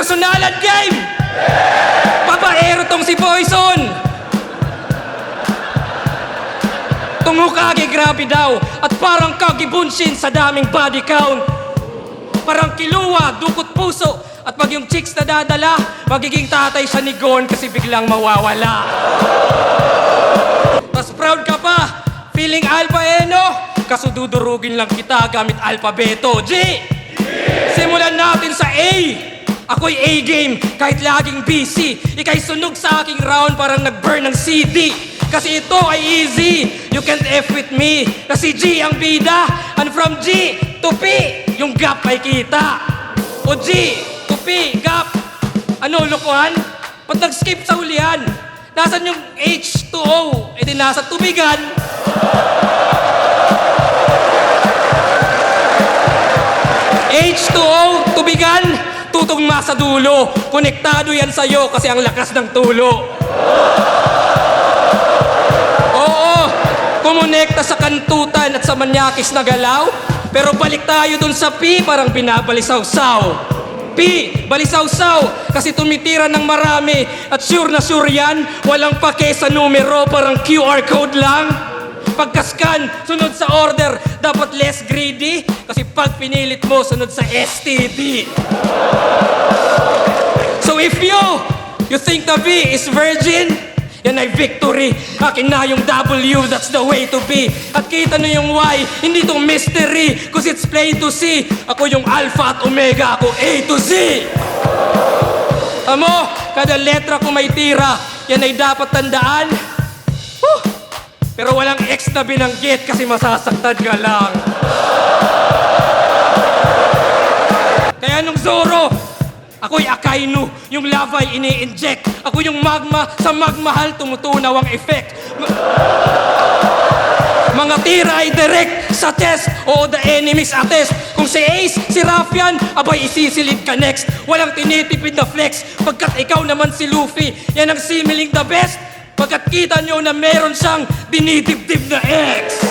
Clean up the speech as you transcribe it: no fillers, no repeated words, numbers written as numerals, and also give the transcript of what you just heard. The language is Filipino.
personalan game! Babaero tong si Poison! Tungukage grabe daw at parang kagibunshin sa daming body count. Parang kiluwa, dukot puso at pag yung chicks na dadala, magiging tatay siya ni Gon kasi biglang mawawala. Mas proud ka pa, feeling alpha no? Kaso dudurugin lang kita gamit alpabeto. G! Simulan natin sa A! Ako'y A-game, kahit laging busy. Ika'y sunog sa aking round parang nag-burn ng CD. Kasi ito ay easy, you can't F with me. Kasi G ang bida, and from G to P, yung gap ay kita. O G to P, gap. Ano, lokohan? Ba't nag-skip sa hulihan? Nasaan yung H2O? E di nasa tubigan. H2O, tubigan, tutugma sa dulo. Konektado yan sa'yo kasi ang lakas ng tulo. Oo, kumonekta sa kantutan at sa manyakis na galaw. Pero balik tayo dun sa P, parang binabalisaw-saw. P, balisaw-saw, kasi tumitira ng marami. At sure na sure yan, walang pake sa numero, parang QR code lang. Pagka-scan, sunod sa order, dapat less greedy. Kasi pag pinilit mo, sunod sa STD. So if you think the V is virgin, yan ay victory. Akin na yung W, that's the way to be. At kita nyo yung Y, hindi tong mystery, cause it's plain to see. Ako yung alpha at omega, ako A to Z. Amo, kada letra ko may tira, yan ay dapat tandaan. Pero walang X na binanggit kasi masasaktan ka lang. Kaya nung Zoro, ako'y Akainu, yung lava ay ini-inject. Ako yung magma, sa magmahal tumutunaw ang effect. Mga tira ay direct sa chest, o the enemy's attest. Kung si Ace, si Raffian, abay isisilid ka next. Walang tinitipid na flex, pagkat ikaw naman si Luffy, yan ang similing the best. Pagkat kita nyo na meron siyang dinidibdib na X.